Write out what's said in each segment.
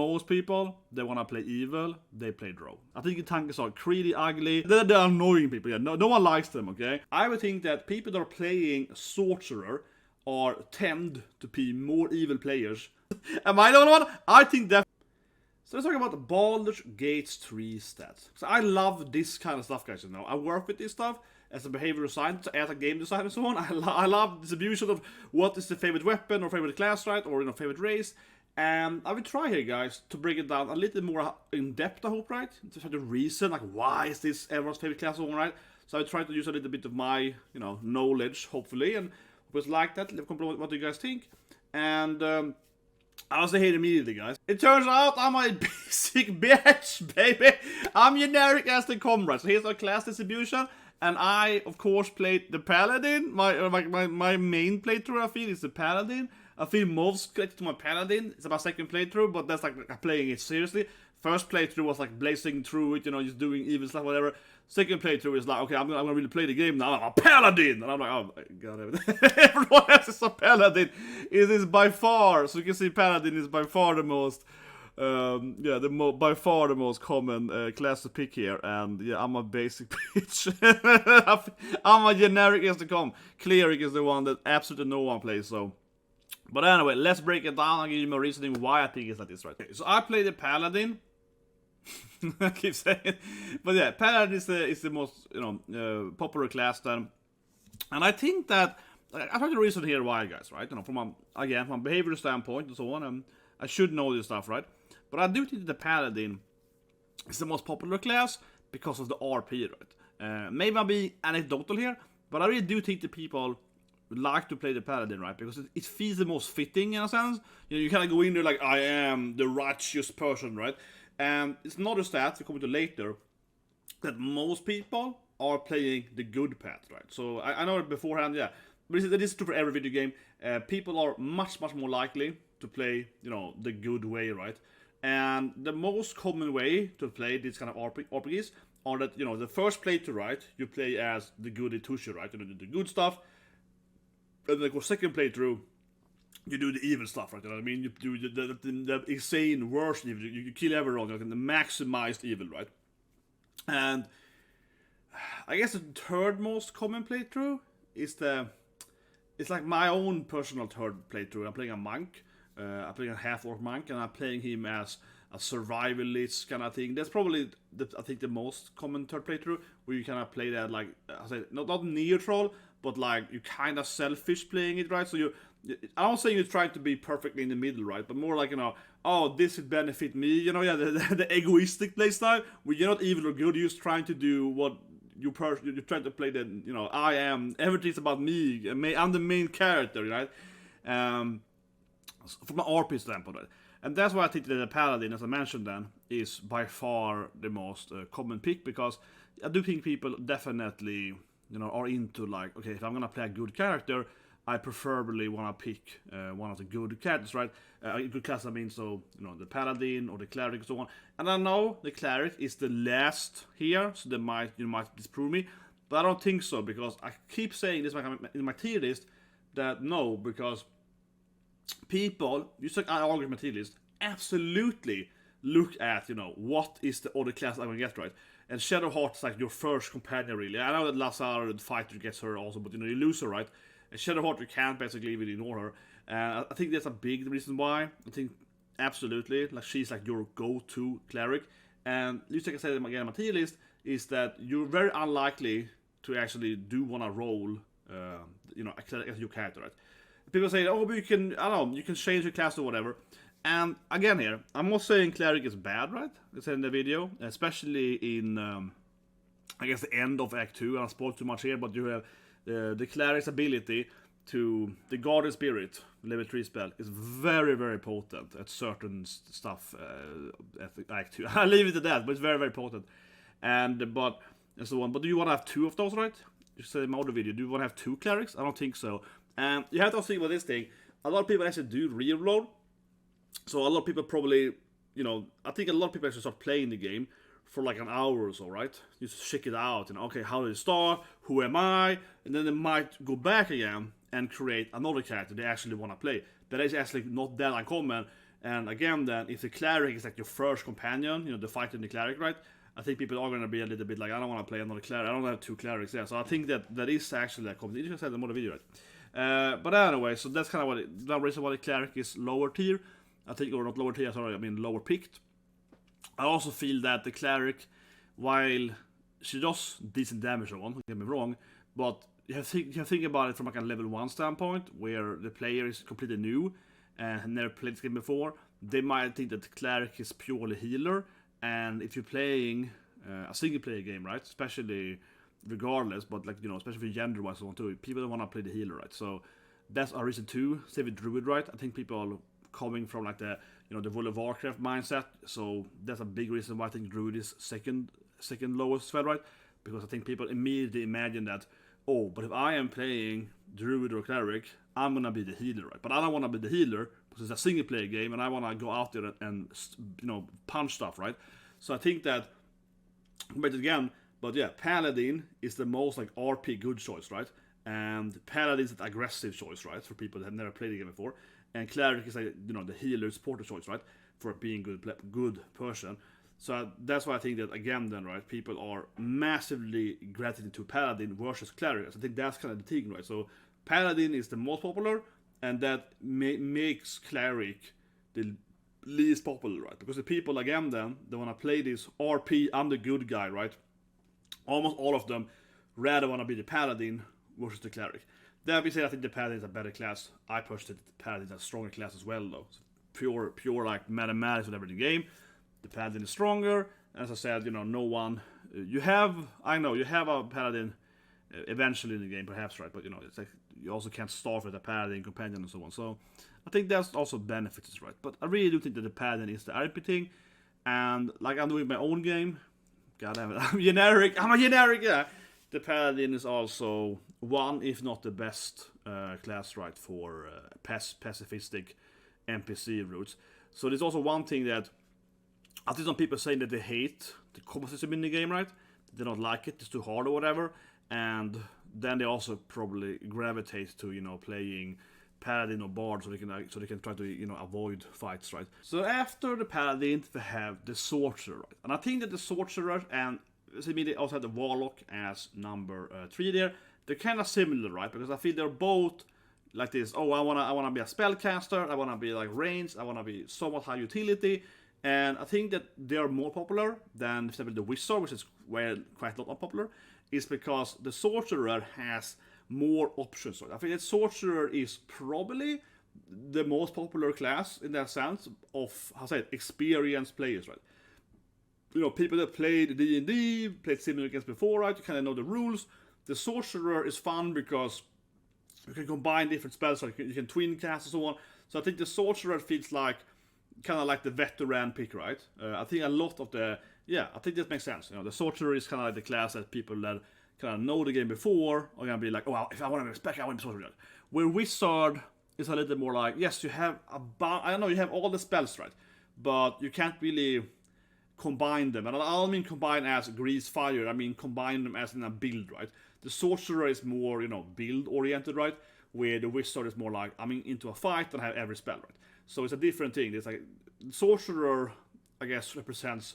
most people, they want to play evil, they play Drow. I think Githanky are really ugly. They're annoying people, yeah. No one likes them, okay? I would think that people that are playing Sorcerer tend to be more evil players. Am I the only one? I think that. So let's talk about Baldur's Gate's 3 stats. So I love this kind of stuff, guys, you know. I work with this stuff as a behavioral scientist, as a game designer and so on. I love distribution of what is the favorite weapon or favorite class, right? Or, you know, favorite race. And I will try here, guys, to break it down a little more in depth, I hope, right? To try to reason, like, why is this everyone's favorite class, all right? So I will try to use a little bit of my, you know, knowledge, hopefully, and hope you like that. Leave a comment what you guys think. And I'll say here immediately, guys. It turns out I'm a basic bitch, baby. I'm generic as they come, right? So here's our class distribution. And I, of course, played the Paladin. My main playthrough, I feel, is the Paladin. I feel most connected to my Paladin. It's my second playthrough, but that's like playing it seriously. First playthrough was like blazing through it, you know, just doing evil stuff, whatever. Second playthrough is like, okay, I'm gonna really play the game now. I'm a Paladin! And I'm like, oh my god, everyone else is a Paladin. It is by far, so you can see Paladin is by far the most, by far the most common class to pick here. And yeah, I'm a basic bitch. I'm a generic as to come. Cleric is the one that absolutely no one plays, so. But anyway, let's break it down and give you my reasoning why I think it's like this, right? Okay, so I play the Paladin. I keep saying it. But yeah, Paladin is the most, you know, popular class then. And I think that, I try to reason here why, guys, right? You know, from a behavioral standpoint and so on, I should know this stuff, right? But I do think the Paladin is the most popular class because of the RP, right? Maybe I'm being anecdotal here, but I really do think the people like to play the Paladin, right? Because it feels the most fitting in a sense. You know, you kind of go in there like, I am the righteous person, right? And it's not a stat, we come to later, that most people are playing the good path, right? So I know it beforehand, yeah. But this is true for every video game. People are much more likely to play, you know, the good way, right? And the most common way to play these kind of RPGs are that, you know, the first playthrough, right? You play as the goody two-shoe, right? You know, the good stuff. And then the second playthrough, you do the evil stuff, right? You know what I mean? You do the insane, worst evil. You kill everyone, like the maximized evil, right? And I guess the third most common playthrough is it's like my own personal third playthrough. I'm playing a monk. I'm playing a half-orc monk, and I'm playing him as a survivalist kind of thing. That's probably, I think, the most common third playthrough, where you kind of play that, like, I say, not neutral, but like you kind of selfish playing it, right? So I don't say you're trying to be perfectly in the middle, right? But more like, you know, oh, this would benefit me, you know, yeah, the egoistic playstyle, where you're not evil or good, you're just trying to do what you're trying to play the, you know, I am, everything's about me, I'm the main character, right? From an RP standpoint, right? And that's why I think that the Paladin, as I mentioned then, is by far the most common pick, because I do think people definitely, you know, are into like, okay, if I'm gonna play a good character, I preferably want to pick one of the good characters, right? Good class, I mean, so, you know, the Paladin or the Cleric and so on. And I know the Cleric is the last here, so you might disprove me, but I don't think so, because I keep saying this in my tier list, that no, because people, just like I argue in my tier list, absolutely look at, you know, what is the other class I'm gonna get, right? And Shadowheart is like your first companion, really. I know that Lazar, the fighter, gets her also, but, you know, you lose her, right? And Shadowheart, you can't basically even ignore her. I think that's a big reason why. I think, absolutely, like, she's like your go-to Cleric. And, just like I said again in my tier list, is that you're very unlikely to actually do want to roll, you know, a Cleric as your character, right? People say, oh, but you can, I don't know, you can change your class or whatever. And again here, I'm not saying Cleric is bad, right? I said in the video, especially in, I guess, the end of Act 2. I don't spoil too much here, but you have the Cleric's ability to, the Guardian Spirit, level 3 spell, is very potent at certain stuff at Act 2. I leave it at that, but it's very potent. And so on. But do you want to have 2 of those, right? You said in my other video, do you want to have 2 Clerics? I don't think so. And you have to think about this thing. A lot of people actually do reroll. So a lot of people probably, you know, I think a lot of people actually start playing the game for like an hour or so, right? Just check it out, and okay, how did it start? Who am I? And then they might go back again and create another character they actually want to play. That is actually not that uncommon. And again, then, if the Cleric is like your first companion, you know, the fighter and the Cleric, right? I think people are going to be a little bit like, I don't want to play another Cleric, I don't have 2 Clerics there. So I think that is actually a competition. I said in the video, right? But anyway, so that's kind of the reason why the Cleric is lower tier. I think, or not lower tier, sorry, I mean lower picked. I also feel that the Cleric, while she does decent damage on, don't get me wrong, but you have to think about it from like a level 1 standpoint, where the player is completely new and never played this game before. They might think that the Cleric is purely healer, and if you're playing a single player game, right, especially regardless, but like, you know, especially gender wise, so on too, people don't want to play the healer, right? So that's a reason too. Same with Druid, right? I think people are coming from like the, you know, the World of Warcraft mindset, so that's a big reason why I think Druid is second lowest spell, right? Because I think people immediately imagine that, oh, but if I am playing Druid or Cleric, I'm gonna be the healer, right? But I don't want to be the healer because it's a single player game, and I want to go out there and you know, punch stuff, right? So I think that, but again, but yeah, Paladin is the most like RP good choice, right? And Paladin is an aggressive choice, right, for people that have never played the game before. And Cleric is like, you know, the healer supporter choice, right, for being good person. So that's why I think that, again, then, right, people are massively gravitating to Paladin versus Cleric. So I think that's kind of the thing, right? So Paladin is the most popular, and that makes Cleric the least popular, right? Because the people, again, then, they want to play this RP, I'm the good guy, right? Almost all of them rather want to be the Paladin versus the Cleric. That being said, I think the Paladin is a better class. I personally think the Paladin is a stronger class as well, though. So pure like mathematics and everything game. The Paladin is stronger. As I said, you know, no one. You have a Paladin eventually in the game, perhaps, right? But you know, it's like you also can't start with a Paladin companion and so on. So I think that's also benefits, right? But I really do think that the Paladin is the RP thing. And like I'm doing my own game. God damn it, I'm a generic, yeah. The Paladin is also one, if not the best class, right, for pacifistic NPC routes. So there's also one thing that I think some people saying that they hate the combat system in the game, right? They don't like it, it's too hard or whatever. And then they also probably gravitate to, you know, playing Paladin or Bard so they can try to, you know, avoid fights, right? So after the Paladin, we have the Sorcerer, right? And I think that the Sorcerer and they also have the Warlock as number 3 there. They're kind of similar, right? Because I feel they're both like this. Oh, I wanna be a spellcaster. I wanna be like ranged. I wanna be somewhat high utility. And I think that they are more popular than the Wizard, which is quite a lot more popular. Is because the Sorcerer has more options. Right? I think that Sorcerer is probably the most popular class in that sense of experienced players, right? You know, people that played D&D, played similar games before, right? You kind of know the rules. The Sorcerer is fun because you can combine different spells, like you can twin cast and so on. So I think the Sorcerer feels like kind of like the veteran pick, right? I think a lot of I think that makes sense. You know, the Sorcerer is kind of like the class that people that kind of know the game before are gonna be like, oh, well, if I want to be spec, I want to be Sorcerer. Where Wizard is a little more like, yes, you have you have all the spells, right? But you can't really combine them. And I don't mean combine as grease fire, I mean combine them as in a build, right? The Sorcerer is more, you know, build oriented, right? Where the Wizard is more like, I'm into a fight and I have every spell, right? So it's a different thing. It's like Sorcerer, I guess, represents,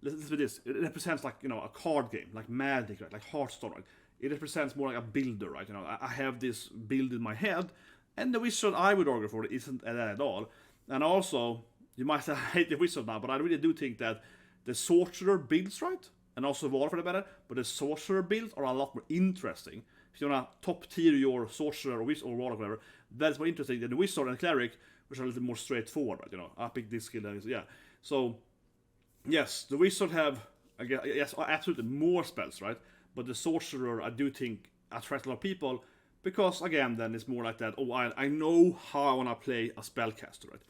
listen to this, it represents like, you know, a card game, like Maddening, right? Like Hearthstone, right? It represents more like a builder, right? You know, I have this build in my head, and the Wizard, I would argue for it, isn't that at all. And also, you might say I hate the Wizard now, but I really do think that the Sorcerer builds, right? And also War for the better, but the Sorcerer builds are a lot more interesting. If you want to top tier your Sorcerer or Wizard or War or whatever, that's more interesting than the Wizard and Cleric, which are a little more straightforward, right? You know, I pick this skill and yeah. So, yes, the Wizard have, I guess, yes, absolutely more spells, right? But the Sorcerer, I do think, attracts a lot of people because, again, then it's more like that, oh, I know how I want to play a spellcaster, right?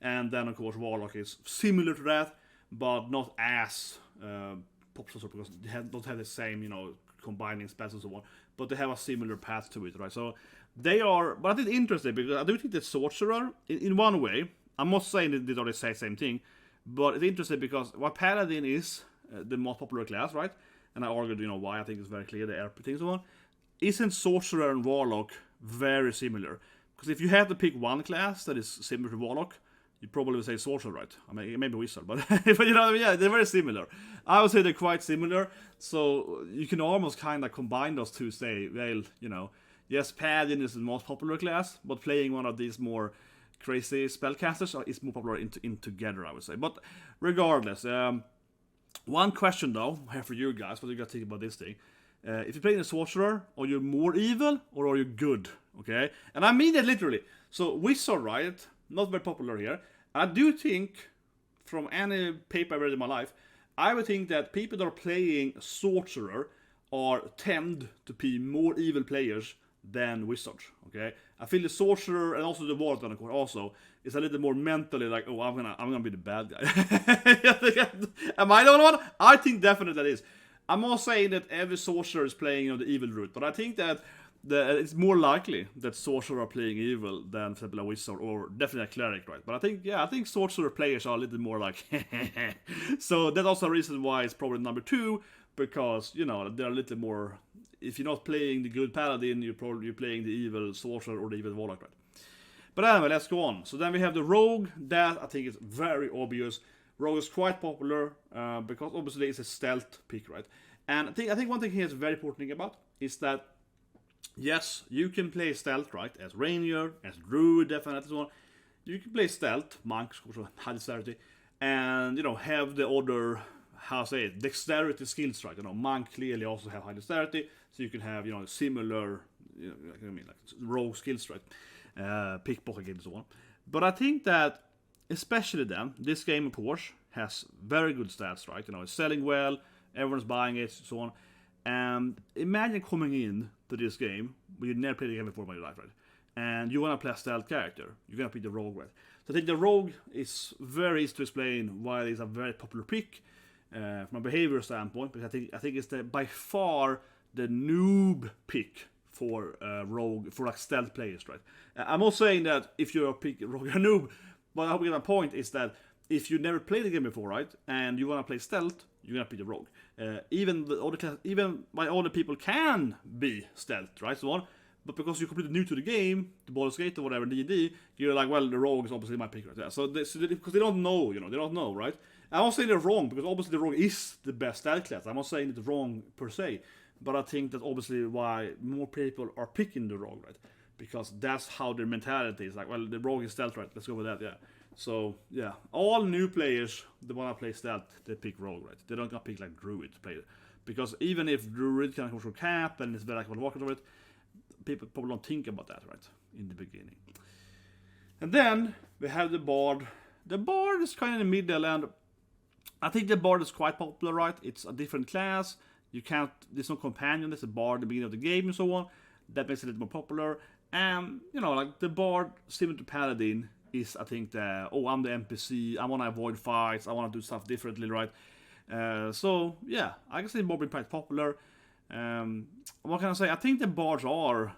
And then, of course, Warlock is similar to that, but not as popular because they don't have the same, you know, combining spells and so on, but they have a similar path to it, right? So they are, but I think it's interesting because I do think the Sorcerer, in one way, I'm not saying that they always say the same thing, but it's interesting because while Paladin is the most popular class, right? And I argued, you know, why I think it's very clear, the RP thing and so on. Isn't Sorcerer and Warlock very similar? Because if you have to pick one class that is similar to Warlock, you probably would say Sorcerer, right? I mean, maybe Wizard, but, but you know what I mean? Yeah, they're very similar. I would say they're quite similar, so you can almost kind of combine those two, say, well, you know, yes, Paladin is the most popular class, but playing one of these more crazy spellcasters is more popular in together, I would say. But regardless, one question though, here for you guys, what do you guys think about this thing? If you're playing a Sorcerer, are you more evil or are you good? Okay? And I mean that literally. So, Wizard, right? Not very popular here. I do think, from any paper I read in my life, I would think that people that are playing Sorcerer tend to be more evil players than Wizards, okay? I feel the Sorcerer, and also the Warden, of course, also, is a little more mentally like, oh, I'm gonna be the bad guy. Am I the only one? I think definitely that is. I'm not saying that every Sorcerer is playing on the evil route, but I think that it's more likely that Sorcerer are playing evil than, for example, a Wizard, or definitely a Cleric, right? But I think Sorcerer players are a little more like, so that's also a reason why it's probably number 2, because, you know, they're a little more, if you're not playing the good Paladin, you're playing the evil Sorcerer or the evil Warlock, right? But anyway, let's go on. So then we have the Rogue. That, I think, is very obvious. Rogue is quite popular, because obviously it's a stealth pick, right? And I think one thing here is very important about is that, yes, you can play stealth, right? As Ranger, as Druid, definitely so on. You can play stealth, monks, also high dexterity, and, you know, have the other, how to say it, dexterity skills, right? You know, monk clearly also have high dexterity, so you can have, you know, similar, you know, I mean, like rogue skills, right? Pickpocket and so on. But I think that, especially then, this game, of course, has very good stats, right? You know, it's selling well, everyone's buying it, so on. And imagine coming in to this game, where you never played the game before in your life, right? And you want to play a stealth character. You're going to pick the Rogue, right? So I think the Rogue is very easy to explain why it's a very popular pick from a behavior standpoint, because I think it's by far the noob pick for Rogue, for like stealth players, right? I'm not saying that if you're a pick Rogue, you're a noob, but I hope my point is that if you never played the game before, right, and you want to play stealth, you're gonna pick the Rogue. Even my other people can be stealth, right? So on, but because you're completely new to the game, the Baldur's Gate or whatever, D&D, you're like, well, the Rogue is obviously my pick, right? Yeah. So because they don't know, you know, they don't know, right? I'm not saying they're wrong, because obviously the Rogue is the best stealth class. I'm not saying it's wrong per se, but I think that's obviously why more people are picking the Rogue, right? Because that's how their mentality is. Like, well, the Rogue is stealth, right? Let's go with that, yeah. So, yeah, all new players that want to play stealth, they pick Rogue, right? They don't gonna pick like Druid to play it. Because even if Druid can control cap and it's very like walk over it, people probably don't think about that, right? In the beginning. And then we have the Bard. The Bard is kind of in the middle, and I think the Bard is quite popular, right? It's a different class. There's no companion, there's a Bard at the beginning of the game and so on. That makes it a little more popular. And, you know, like the Bard, similar to Paladin, is, I think, I'm the NPC, I want to avoid fights, I want to do stuff differently, right? So, yeah, I can say Bard being quite popular. What can I say? I think the Bards are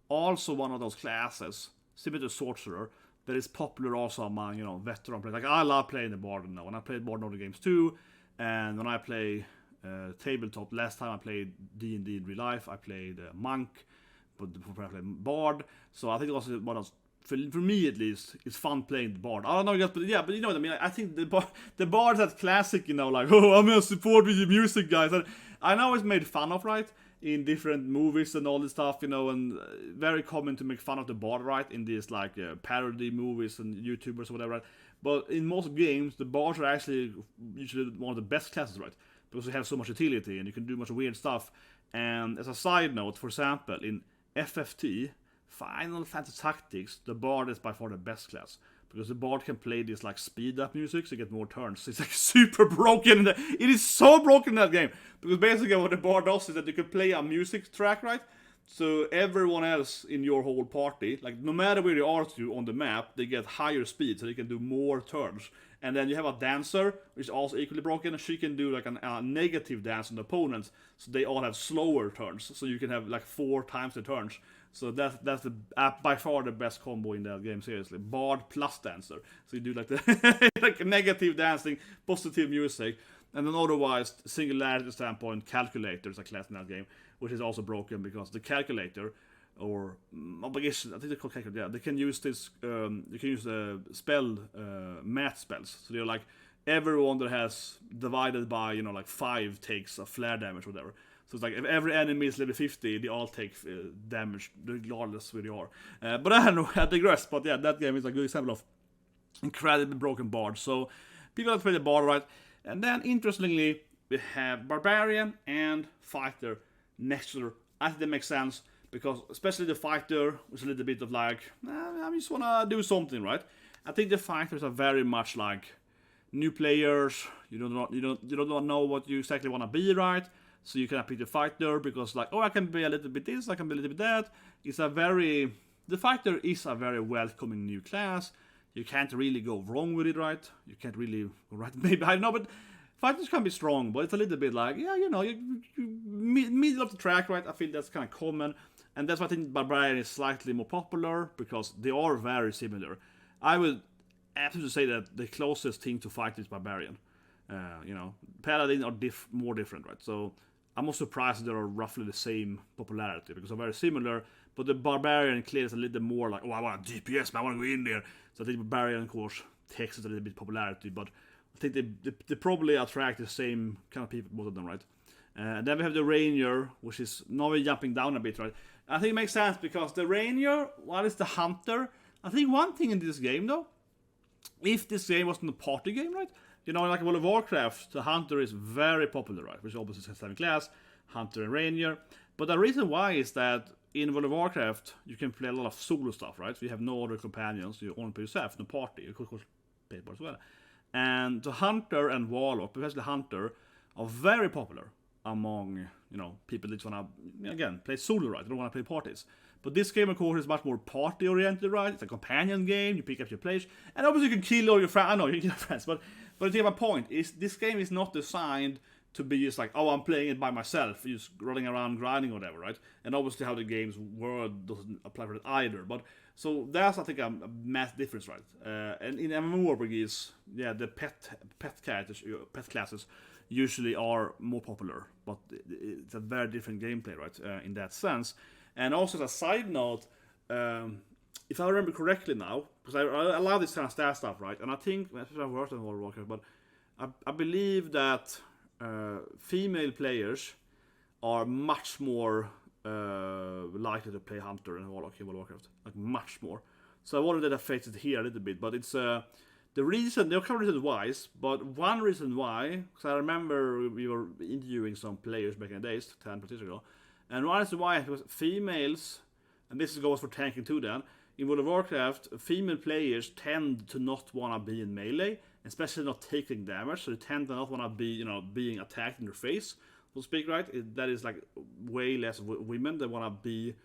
also one of those classes, similar to Sorcerer, that is popular also among, you know, veteran players. Like, I love playing the Bard now, and I played Bard in other games too, and when I play tabletop, last time I played D&D in real life, I played Monk, but before I played Bard, so I think also one of those, for me at least, it's fun playing the Bard. I don't know, but yeah, but you know what I mean. I think the Bard is that classic, you know, like, oh, I'm gonna support with your music, guys. And I know it's made fun of, right, in different movies and all this stuff, you know, and very common to make fun of the Bard, right, in these like parody movies and YouTubers or whatever, right? But in most games, the Bards are actually usually one of the best classes, right? Because they have so much utility and you can do much weird stuff. And as a side note, for example, in FFT, Final Fantasy Tactics, the Bard is by far the best class. Because the Bard can play this like speed up music so you get more turns. It's like super broken. It is so broken in that game. Because basically what the Bard does is that you can play a music track, right? So everyone else in your whole party, like no matter where you are to on the map, they get higher speed so they can do more turns. And then you have a dancer, which is also equally broken. She can do like a negative dance on the opponents, so they all have slower turns. So you can have like 4 times the turns. So that's the by far the best combo in that game, seriously. Bard plus dancer. So you do like the like negative dancing, positive music, and then otherwise, singularity standpoint, calculator is a class in that game, which is also broken because the calculator, or I guess I think they're called calculator. Yeah, they can use this. You can use the spell math spells. So they're like everyone that has divided by like 5 takes a flare damage or whatever. So it's like if every enemy is level 50, they all take damage regardless where they are. But I don't know, I digress. But yeah, that game is a good example of incredibly broken bard. So people have to play the bard, right? And then interestingly, we have Barbarian and Fighter next to her. I think that makes sense because especially the Fighter was a little bit of like, I just wanna do something, right? I think the Fighters are very much like new players. You don't know what you exactly wanna be, right? So you can pick the Fighter because like, I can be a little bit this, I can be a little bit that. The Fighter is a very welcoming new class. You can't really go wrong with it, right? You can't really go right. Maybe I don't know, but Fighters can be strong, but it's a little bit like, you middle of the track, right? I feel that's kind of common, and that's why I think Barbarian is slightly more popular because they are very similar. I would absolutely say that the closest thing to Fighter is Barbarian. Paladin are more different, right? So I'm not surprised that they're roughly the same popularity because they're very similar. But the Barbarian clearly is a little more like, I want a DPS, man, I want to go in there. So I think Barbarian, of course, takes it a little bit popularity, but I think they probably attract the same kind of people, both of them, right? And then we have the Ranger, which is now we're jumping down a bit, right? I think it makes sense because the Ranger, while it's the Hunter, I think one thing in this game, though, if this game wasn't a party game, right? Like World of Warcraft, the Hunter is very popular, right? Which obviously is a 7 class, Hunter and Ranger. But the reason why is that in World of Warcraft, you can play a lot of solo stuff, right? So you have no other companions, you only play yourself, no party, you could play it as well. And the Hunter and Warlock, especially Hunter, are very popular among, people that want to, again, play solo, right? They don't want to play parties. But this game, of course, is much more party-oriented, right? It's a companion game, you pick up your players, and obviously you can kill all your friends. I know, you can kill your friends, but I think my point is, this game is not designed to be just like, I'm playing it by myself, just running around grinding or whatever, right? And obviously how the game's world doesn't apply for it either. But so that's, I think, a massive difference, right? And in MMORPGs, the pet classes usually are more popular, but it's a very different gameplay, right? In that sense. And also as a side note, if I remember correctly now, because I love this kind of stat stuff, right? And I think, I've worked on World of Warcraft, but I believe that female players are much more likely to play Hunter and Warlock in World of Warcraft, like much more. So I wonder that affects it here a little bit, but it's the reason, there are a couple of reasons why, but one reason why, because I remember we were interviewing some players back in the days, 10 years ago, and one reason why was females, and this goes for tanking too then, in World of Warcraft, female players tend to not want to be in melee, especially not taking damage, so they tend to not want to be, being attacked in their face, so to speak, right? That is like way less women that want to be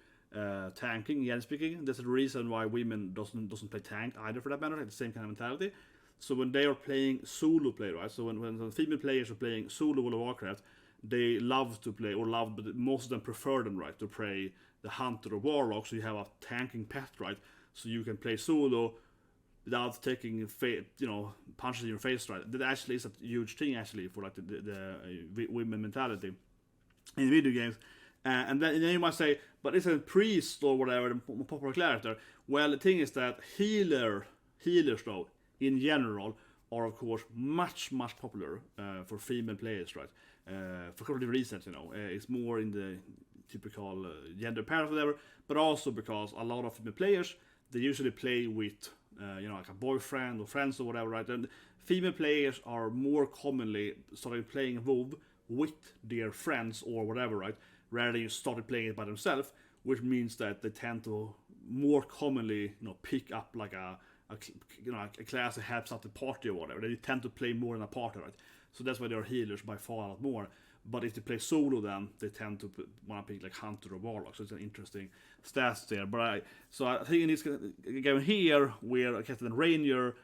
tanking, again speaking. That's the reason why women doesn't play tank either, for that matter, it's the same kind of mentality. So when they are playing solo play, right? So when the female players are playing solo World of Warcraft, they love to play, but most of them prefer them, right, to play the Hunter or Warlock, so you have a tanking pet, right? So you can play solo without taking, punches in your face, right? That actually is a huge thing, actually, for like the women mentality in video games. And then you might say, but it's a priest or whatever, the popular character. Well, the thing is that healers, though, in general, are of course much popular for female players, right? For a couple of different reasons, it's more in the typical gender parity, whatever, but also because a lot of female players, they usually play with like a boyfriend or friends or whatever, right? And female players are more commonly starting playing WoW with their friends or whatever, right? Rather than you started playing it by themselves, which means that they tend to more commonly, pick up like a class that helps out the party or whatever. They tend to play more in a party, right? So that's why they are healers by far a lot more. But if they play solo, then they tend to want to pick like Hunter or Warlock. So it's an interesting stats there. But I think in this game here, where Captain Ranger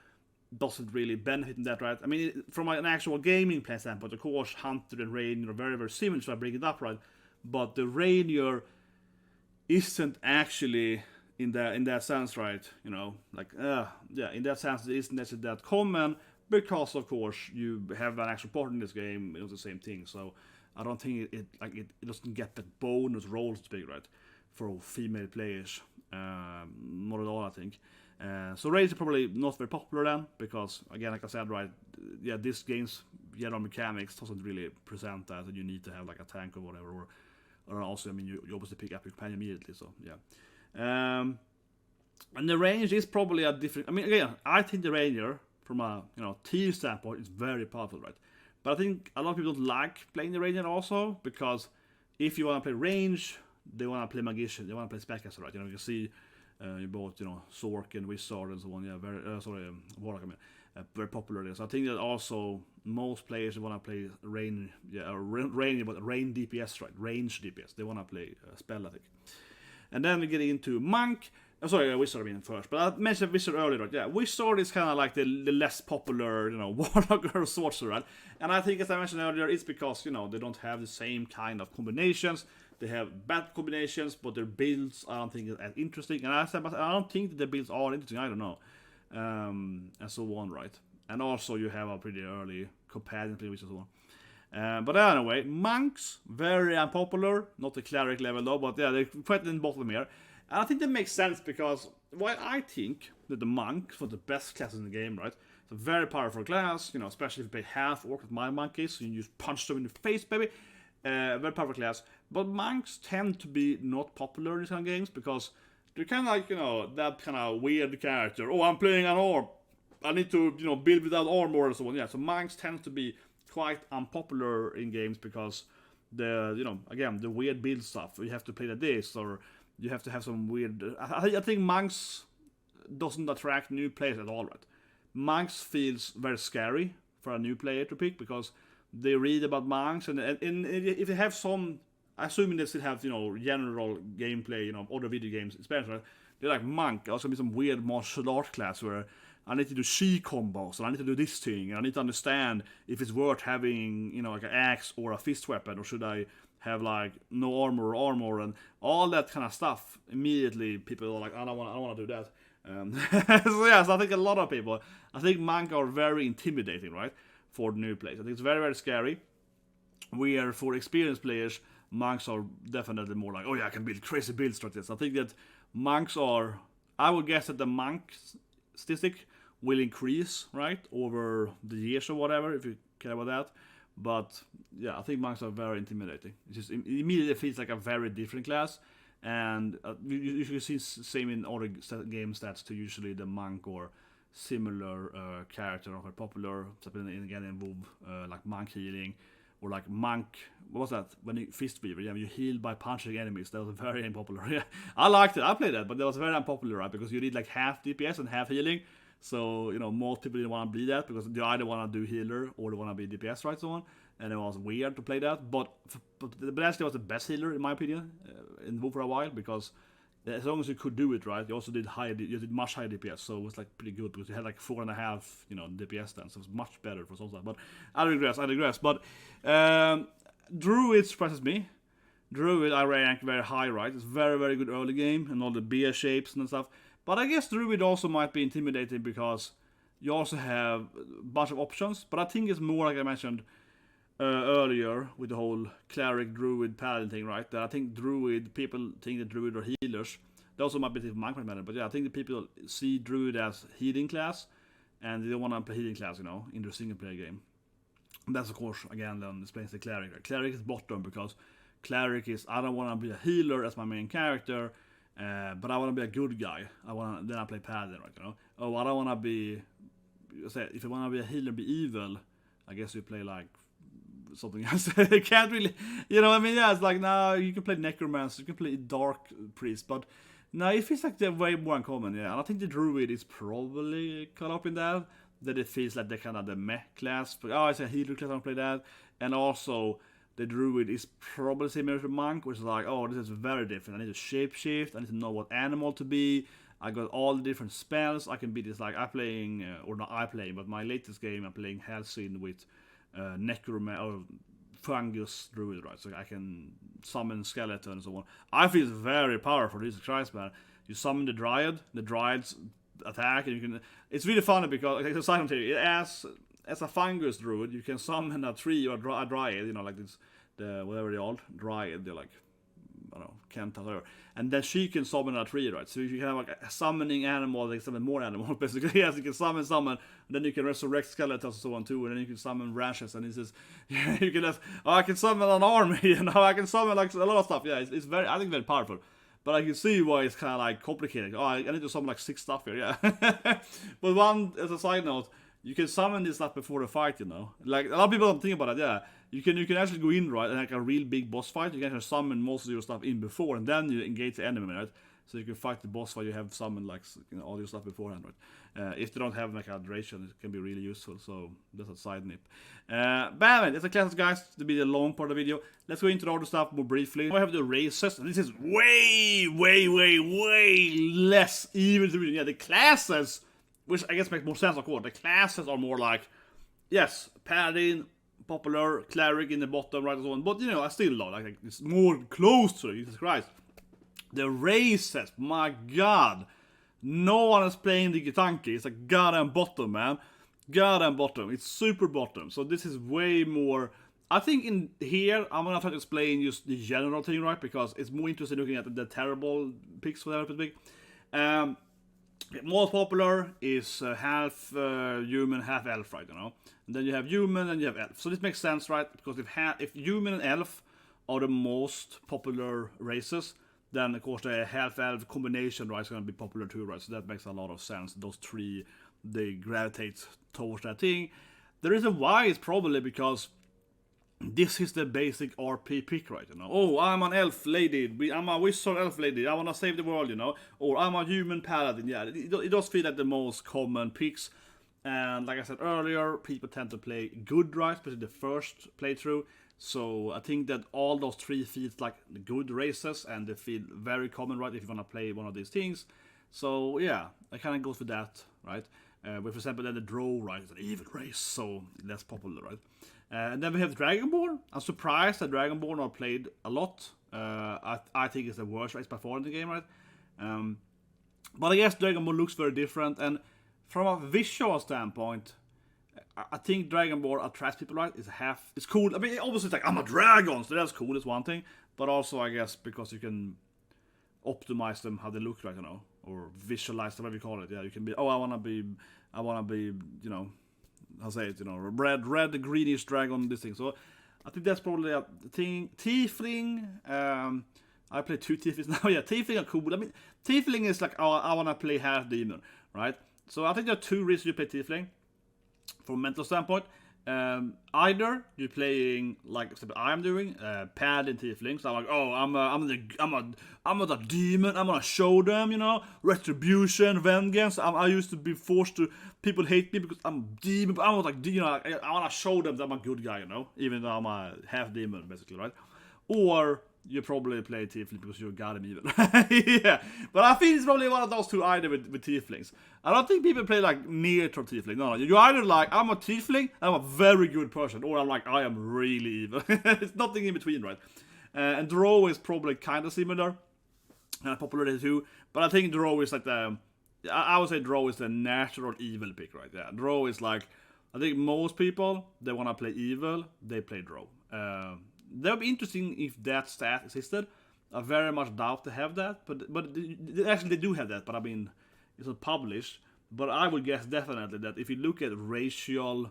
doesn't really benefit in that, right? I mean, from an actual gaming play standpoint, of course, Hunter and Ranger are very similar, so I bring it up, right? But the Ranger isn't actually in that sense, right? In that sense, it isn't actually that common. Because of course you have an actual part in this game, it's the same thing. So I don't think it doesn't get that bonus roll to speak, right? for female players. Not at all, I think. So raids are probably not very popular then, because again, like I said, right, yeah, this game's general mechanics doesn't really present that, and you need to have like a tank or whatever, or also, I mean, you obviously pick up your companion immediately, so yeah. And the range is probably a different. I mean, again, I think the ranger from a team standpoint is very powerful, right? But I think a lot of people don't like playing the ranger also, because if you want to play range, they want to play magician, they want to play spellcaster, right? You can see you both, Sork and Wizard and so on. Yeah, very Warlock. I mean, very popular there. So I think that also most players want to play range, range, but range DPS, right? Range DPS. They want to play spell, I think. And then we get into monk. Wizard I mean first, but I mentioned Wizard earlier, right? Yeah, Wizard is kind of like the less popular, Warlock or Sorcerer, right? And I think, as I mentioned earlier, it's because, they don't have the same kind of combinations. They have bad combinations, but their builds I don't think is as interesting. And I don't think that their builds are interesting, I don't know. And so on, right? And also you have a pretty early companion play, which is so on. But anyway, monks, very unpopular. Not the cleric level though, but yeah, they're quite in the bottom here. And I think that makes sense because while I think that the monk is the best class in the game, right? It's a very powerful class, especially if you play half orc with my monkeys, so you just punch them in the face, baby. Very powerful class. But monks tend to be not popular in these kind of games because they're kind of like, that kind of weird character. Oh, I'm playing an orc. I need to, build without armor and so on. Yeah, so monks tend to be quite unpopular in games because again, the weird build stuff. You have to play this, or you have to have some weird. I think monks doesn't attract new players at all, right? Monks feels very scary for a new player to pick because they read about monks, and if they have some, assuming they still have general gameplay, other video games, especially, right? They're like monk. Also, be some weird martial art class where I need to do chi combos, and I need to do this thing, and I need to understand if it's worth having, like an axe or a fist weapon, or should I have like no armor or armor, and all that kind of stuff. Immediately, people are like, I don't want to do that. So I think a lot of people, I think monk are very intimidating, right, for new players. I think it's very, very scary. Where for experienced players, monks are definitely more like, oh yeah, I can build crazy builds like this. I think that monks are, I would guess that the monk statistic will increase, right, over the years or whatever, if you care about that. But yeah, I think monks are very intimidating. It just immediately feels like a very different class, and you can see same in other game stats to usually the monk or similar character are very popular. Again in WoW, like monk healing, or like monk. What was that? When you fist weaver, yeah, you heal by punching enemies. That was very unpopular. Yeah, I liked it. I played that, but that was very unpopular, right? Because you need like half DPS and half healing. So, most people didn't want to be that because they either want to do healer or they want to be DPS, right, so on. And it was weird to play that. But actually was the best healer, in my opinion, in WoW for a while, because as long as you could do it, right, you also did much higher DPS. So it was like pretty good because you had like 4.5, DPS then. So it was much better for some stuff. But I digress. But Druid surprises me. Druid I rank very high, right? It's very, very good early game and all the bear shapes and stuff. But I guess Druid also might be intimidating because you also have a bunch of options. But I think it's more, like I mentioned earlier, with the whole Cleric, Druid, Paladin thing, right? That I think Druid, people think that Druid are healers. They also might be the Minecraft matter. But yeah, I think that people see Druid as healing class, and they don't want to play healing class, in their single player game. And that's, of course, again, then explains the Cleric. Right? Cleric is bottom because Cleric is, I don't want to be a healer as my main character. But I want to be a good guy. Then I play Paladin, right? Oh, I don't want to be. If I want to be a healer, and be evil. I guess you play like something else. You can't really, Yeah, it's like now you can play Necromancer, you can play Dark Priest, but no, it feels like they're way more uncommon. Yeah, and I think the Druid is probably caught up in that. That it feels like they're kind of the meh class. But it's a healer class. I don't play that, and also. The Druid is probably similar to Monk, which is like, oh, this is very different. I need to shapeshift. I need to know what animal to be. I got all the different spells. I can be this, like, but my latest game, I'm playing Halcyon with Necromancer, or Fungus Druid, right? So I can summon skeleton and so on. I feel it's very powerful. Jesus Christ, man. You summon the Dryads attack, and you can. It's really funny because, like, aside from it, as a fungus druid, you can summon a tree or a dryad, like this, whatever they are, dryad, they're like I don't know, Kent or whatever. And then she can summon a tree, right? So you can have like a summoning animal, like summon more animals, basically. Yes, you can summon, and then you can resurrect skeletons and so on too, and then you can summon branches, and it says, you can just, oh, I can summon an army, you know, I can summon like a lot of stuff. Yeah, it's very, I think very powerful. But I can see why it's kind of like complicated. Oh, I need to summon like 6 stuff here, yeah. But one, as a side note, you can summon this stuff before the fight, you know. Like, a lot of people don't think about it, yeah. You can actually go in, right, and like a real big boss fight, you can actually summon most of your stuff in before, and then you engage the enemy, right? So you can fight the boss while you have summoned, like, you know, all your stuff beforehand, right? If they don't have, like, a duration, it can be really useful, so that's a side nip. But it's a class, guys, to be the long part of the video. Let's go into the other stuff more briefly. I have the races, and this is way less evil to read. Yeah, the classes, which I guess makes more sense, of course. The classes are more like, yes, Paladin, popular, Cleric in the bottom, right, and so on. But, you know, I still love, like it's more close to it, Jesus Christ. The races, my god. No one is playing the Githanky. It's a goddamn bottom, man. Goddamn bottom. It's super bottom. So this is way more... I think in here, I'm gonna try to explain just the general thing, right? Because it's more interesting looking at the terrible picks, whatever it's big. Most popular is half human, half elf, right, you know? And then you have human and you have elf. So this makes sense, right? Because if human and elf are the most popular races, then of course the half-elf combination, right, is going to be popular too, right? So that makes a lot of sense. Those three, they gravitate towards that thing. The reason why is probably because this is the basic RP pick, right, you know? Oh, I'm an elf lady, I'm a wizard elf lady, I want to save the world, you know? Or I'm a human paladin, yeah. It does feel like the most common picks. And like I said earlier, people tend to play good, right, especially the first playthrough. So I think that all those three feels like good races, and they feel very common, right, if you want to play one of these things. So yeah, I kind of go for that, right? With, for example, then the Drow, right, is an evil race, so less popular, right? And then we have Dragonborn. I'm surprised that Dragonborn are played a lot. I think it's the worst race by far in the game, right? But I guess Dragonborn looks very different, and from a visual standpoint, I think Dragonborn attracts people, right? It's cool. I mean, obviously it's like, I'm a dragon, so that's cool, it's one thing. But also, I guess, because you can optimize them how they look, right, you know? Or visualize them, whatever you call it. Yeah, you can be, oh, I wanna be, you know, I'll say it, you know, red, greenish dragon, this thing. So I think that's probably a thing. Tiefling, I play 2 Tieflings now. Yeah, Tiefling are cool. I mean, Tiefling is like, oh, I wanna play half demon, right? So I think there are 2 reasons you play Tiefling. From a mental standpoint, either you're playing like I'm doing, Paladin Tiefling. So I'm like, oh, I'm a demon. I'm gonna show them, you know, retribution, vengeance. I used to be forced to. People hate me because I'm demon. But I was like, you know, I wanna show them that I'm a good guy, you know, even though I'm a half demon, basically, right? Or you probably play Tiefling because you're goddamn evil. Yeah, but I think it's probably one of those two either with Tieflings. I don't think people play like neutral Tiefling. No, you're either like, I'm a Tiefling, I'm a very good person, or I'm like, I am really evil. It's nothing in between, right? And Drow is probably kind of similar, popularity too. But I think Drow is like I would say Drow is the natural evil pick, right? Yeah, Drow is like, I think most people, they want to play evil, they play Drow. That would be interesting if that stat existed. I very much doubt they have that, but actually they do have that, but I mean, it's not published. But I would guess definitely that if you look at racial,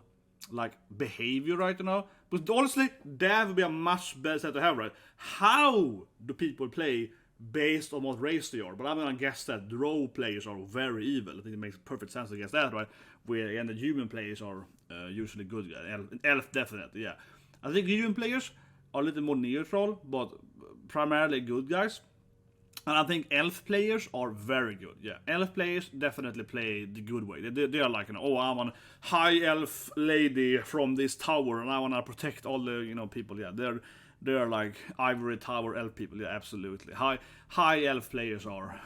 like, behavior, right, you know, but honestly, that would be a much better set to have, right? How do people play based on what race they are? But I'm gonna guess that Drow players are very evil. I think it makes perfect sense to guess that, right? Where, again, the human players are usually good. Elf definitely, yeah. I think the human players are a little more neutral, but primarily good guys. And I think elf players are very good. Yeah, elf players definitely play the good way. They are like, you know, oh, I'm a high elf lady from this tower, and I want to protect all the, you know, people. Yeah, they're like ivory tower elf people. Yeah, absolutely. High elf players are.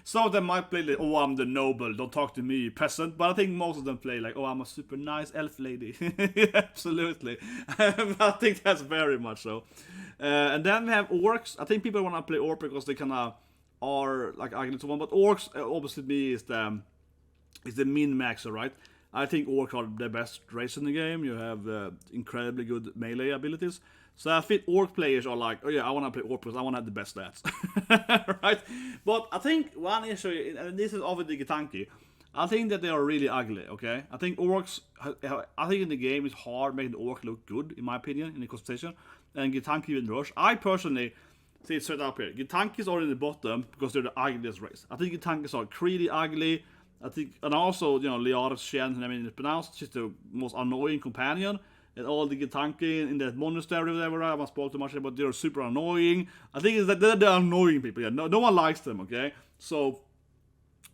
Some of them might play like, oh, I'm the noble, don't talk to me, peasant. But I think most of them play like, oh, I'm a super nice elf lady. Yeah, absolutely. I think that's very much so. And then we have orcs. I think people want to play orc because they kind of are like arguing to one. But orcs, obviously, me is the min-maxer, right? I think Orc are the best race in the game. You have incredibly good melee abilities. So I think Orc players are like, oh yeah, I want to play Orc because I want to have the best stats. Right? But I think one issue, and this is obviously Githanky, I think that they are really ugly, okay? I think Orcs, I think in the game it's hard making the Orc look good, in my opinion, in the customization. And Githanky even worse. I personally see it straight up here. Githankys are in the bottom because they're the ugliest race. I think Githankys are really ugly. I think, and also, you know, Liara's Shen, I mean, it's pronounced, she's the most annoying companion. And all the Githanky in that monastery or whatever, I haven't spoken too much about, they're super annoying. I think it's that they're the annoying people, yeah. No one likes them, okay? So,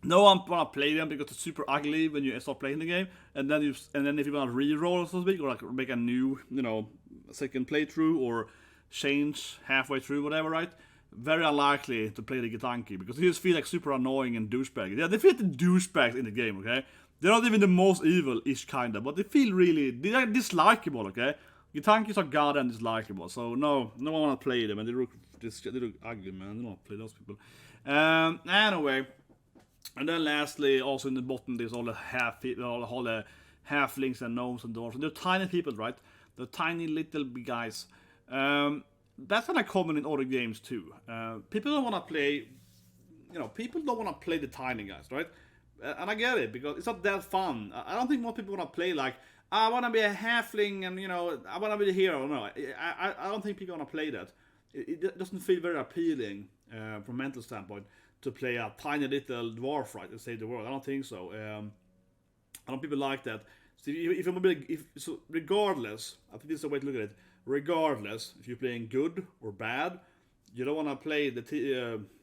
no one wanna play them because it's super ugly when you start playing the game. And then if you wanna reroll, so to speak, or like make a new, you know, second playthrough or change halfway through, whatever, right? Very unlikely to play the Githanky because they just feel like super annoying and douchebags. Yeah, they feel like the douchebags in the game, okay? They're not even the most evil-ish kinda, but they feel really, they're dislikable, okay? Githankys are goddamn dislikable, so no one wanna play them, and they look ugly, man. I don't wanna play those people. Anyway, and then lastly, also in the bottom, there's all the halflings and gnomes and dwarves. And they're tiny people, right? They're tiny little guys. That's kind of common in other games too. People don't want to play, you know, people don't want to play the tiny guys, right? And I get it because it's not that fun. I don't think most people want to play like, I want to be a halfling and, you know, I want to be the hero. No, I don't think people want to play that. It doesn't feel very appealing from a mental standpoint to play a tiny little dwarf, right, and save the world. I don't think so. I don't people like that. So regardless, I think this is a way to look at it. Regardless, if you're playing good or bad, you don't want to play the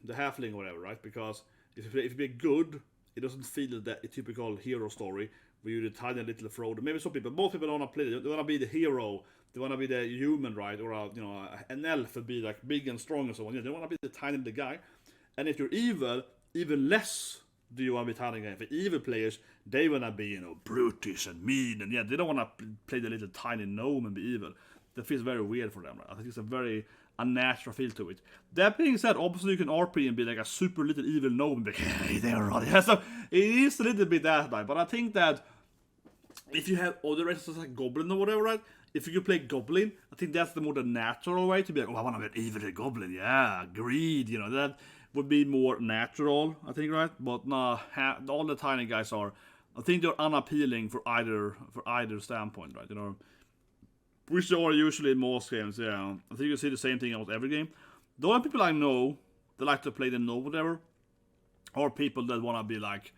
halfling or whatever, right? Because if you play good, it doesn't feel that typical hero story where you're the tiny little Frodo. Maybe some people, most people don't want to play it. They want to be the hero. They want to be the human, right? Or an elf would be like big and strong and so on. Yeah, they want to be the tiny little guy. And if you're evil, even less do you want to be tiny guy. For evil players, they want to be, you know, brutish and mean, and yeah, they don't want to play the little tiny gnome and be evil. That feels very weird for them, right? I think it's a very unnatural feel to it. That being said, obviously you can RP and be like a super little evil gnome and be like, hey, there, right? Yeah, so it is a little bit that, right? But I think that if you have other races like Goblin or whatever, right? If you play Goblin, I think that's the more the natural way to be like, oh, I want to be an evil Goblin, yeah, greed, you know, that would be more natural, I think, right? But no, all the tiny guys are, I think they're unappealing for either standpoint, right? You know, which they are usually in most games, yeah. I think you see the same thing almost every game. The only people I know that like to play the noob, whatever, are people that want to be like,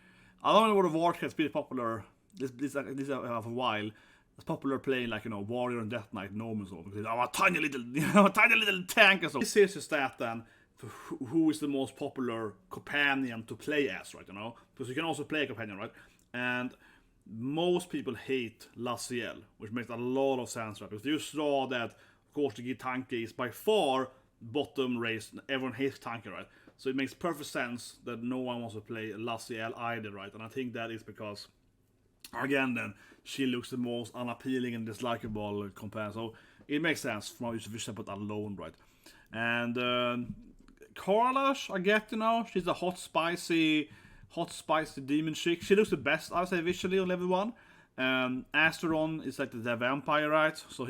I don't know what the Warcraft's pretty popular. This for a while. It's popular playing like, you know, Warrior and Death Knight gnome and so on. Because I'm a tiny little tank and so. This is a stat then for who is the most popular companion to play as, right? You know, because you can also play a companion, right? And most people hate Laziel, which makes a lot of sense, right? Because you saw that, of course, the Githanky is by far bottom race. Everyone hates Tanky, right? So it makes perfect sense that no one wants to play Laziel either, right? And I think that is because, again, then she looks the most unappealing and dislikable compared. So it makes sense from how you should put alone, right? And Karlash, I get, you know, she's a hot spicy demon chick. She looks the best, I would say, visually on level 1. Asteron is like the vampire, right? So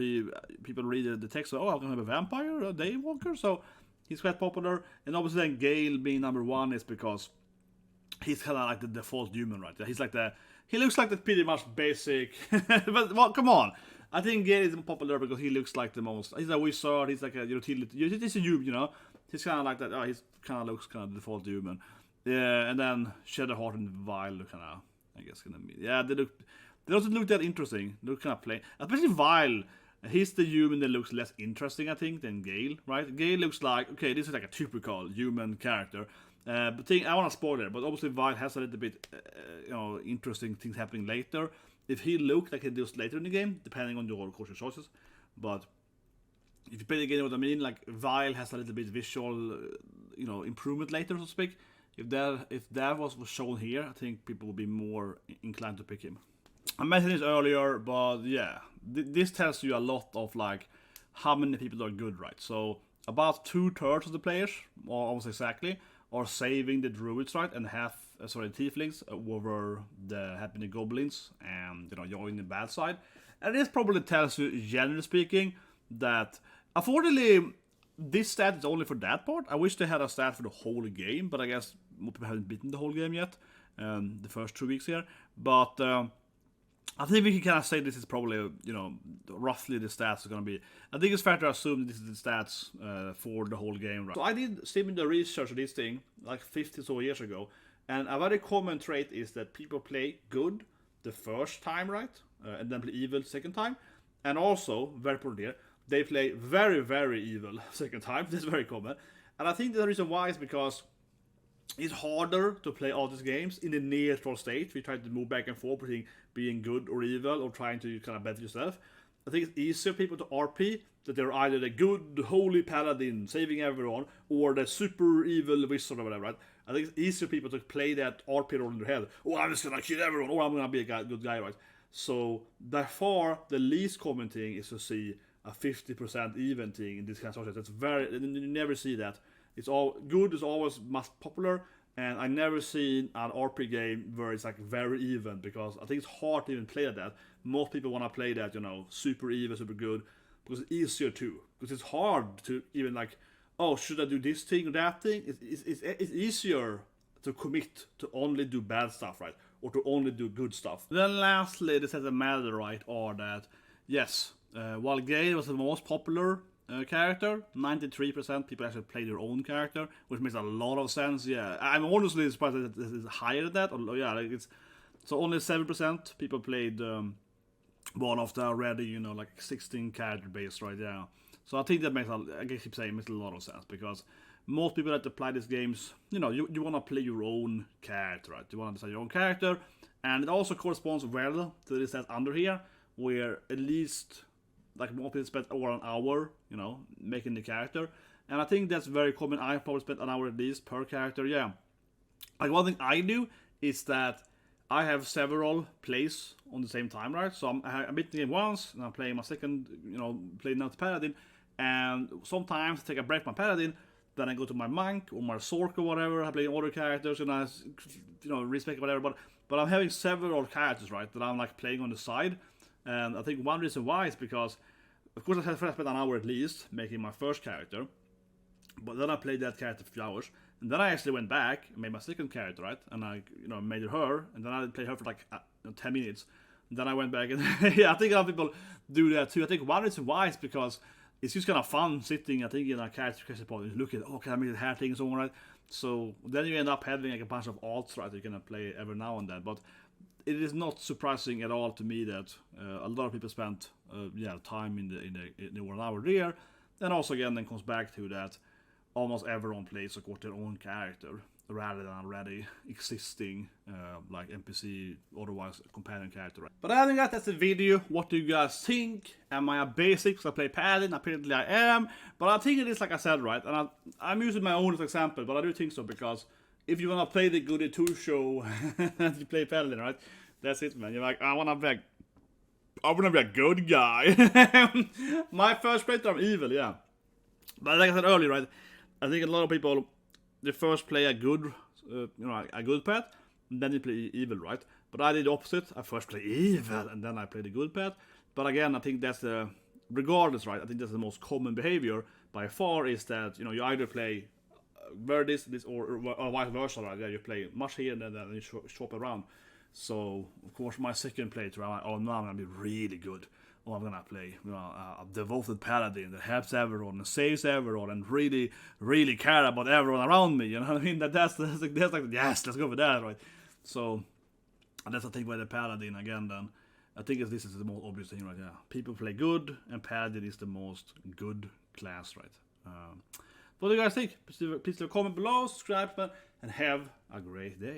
people read the text, so, oh, I'm gonna have a vampire, a daywalker, so he's quite popular. And obviously then Gale being number 1 is because he's kind of like the default human, right? He's like he looks like the pretty much basic, but well, come on. I think Gale is popular because he looks like the most, he's a wizard, he's like a utility, he's a human, you know? He's kind of like that, he kind of looks kind of the default human. Yeah, and then Shadowheart and Vile kind of, I guess, gonna be. Yeah, they doesn't look that interesting. They look kind of plain. Especially Vile, he's the human that looks less interesting, I think, than Gale, right? Gale looks like, okay, this is like a typical human character. But I want to spoil it, but obviously Vile has a little bit, you know, interesting things happening later. If he looked like he does later in the game, depending on your course choices. But if you play the game, what I mean, like Vile has a little bit visual, you know, improvement later, so to speak. If that was shown here, I think people would be more inclined to pick him. I mentioned this earlier, but yeah, this tells you a lot of like how many people are good, right? So about 2/3 of the players, or almost exactly, are saving the druids, right, and half Tieflings over the happening goblins and join the bad side. And this probably tells you, generally speaking, that unfortunately this stat is only for that part. I wish they had a stat for the whole game, but I guess more people haven't beaten the whole game yet. The first 2 weeks here, but I think we can kind of say this is probably, roughly the stats are going to be. I think it's fair to assume this is the stats for the whole game, right? So I did similar research on this thing like 50 so years ago, and a very common trait is that people play good the first time, right? And then play evil second time, and also, very important here, they play very, very evil second time. That's very common, and I think the reason why is because it's harder to play all these games in the neutral state. We try to move back and forth between being good or evil or trying to kind of better yourself. I think it's easier for people to RP that they're either the good, holy paladin saving everyone or the super evil wizard or whatever, right? I think it's easier for people to play that RP role in their head. Oh, I'm just gonna kill everyone, or I'm gonna be a good guy, right? So, by far, the least common thing is to see a 50% even thing in this kind of situation. That's very, you never see that. It's all good is always most popular, and I never seen an RP game where it's like very even, because I think it's hard to even play that. Most people want to play that, super even, super good, because it's easier too. Because it's hard to even like, oh, should I do this thing or that thing? It's easier to commit to only do bad stuff, right? Or to only do good stuff. Then lastly, this has a matter, right, or that, yes, while Gale was the most popular character, 93% people actually play their own character, which makes a lot of sense. Yeah, I'm honestly surprised that this is higher than that. Or, yeah, like it's so only 7% people played one of the already, like 16 character base, right? Yeah, so I think that makes I keep saying makes a lot of sense, because most people that play these games, you want to play your own character, right? You want to decide your own character, and it also corresponds well to this stat under here, where at least like most people spend over an hour, making the character. And I think that's very common. I probably spent an hour at least per character, yeah. Like one thing I do is that I have several plays on the same time, right? So I'm beating the game once, and I'm playing my second, playing now the Paladin. And sometimes I take a break from my Paladin, then I go to my Monk or my Sorcerer or whatever. I play other characters, and I, respect whatever. But I'm having several characters, right, that I'm like playing on the side. And I think one reason why is because, of course, I spent an hour at least making my first character, but then I played that character for a few hours, and then I actually went back and made my second character, right? And I, made her, and then I played her for like 10 minutes. And then I went back, and yeah, I think a lot of people do that too. I think one reason why is because it's just kind of fun sitting, I think, in a character point and look at, oh, can I make the hair thing and so on, right? So then you end up having like a bunch of alts, right? You can play every now and then, but it is not surprising at all to me that a lot of people spent time in the 1 hour there, and also again then comes back to that almost everyone plays like their own character rather than already existing like NPC, otherwise companion character. Right? But I think that's the video. What do you guys think? Am I a basic? So I play Paladin. Apparently I am, but I think it is like I said, right? And I'm using my own as example, but I do think so, because if you wanna play the Goody 2 show and you play Paladin, right? That's it, man. You're like, I wanna be a good guy. My first playthrough, I'm evil, yeah. But like I said earlier, right? I think a lot of people, they first play a good, a good path, and then they play evil, right? But I did the opposite. I first play evil, and then I play the good path. But again, I think that's regardless, right? I think that's the most common behavior by far, is that you either play very this or vice versa, right? Yeah, you play much here and then you shop around. So of course my second playthrough, I'm like, oh no, I'm gonna be really good. Oh, I'm gonna play a devoted paladin that helps everyone and saves everyone and really, really care about everyone around me. You know what I mean? That's like yes, let's go for that, right? So that's the thing with the paladin again. Then I think this is the most obvious thing, right? Yeah, people play good, and paladin is the most good class, right? What do you guys think? Please leave a comment below, subscribe, and have a great day.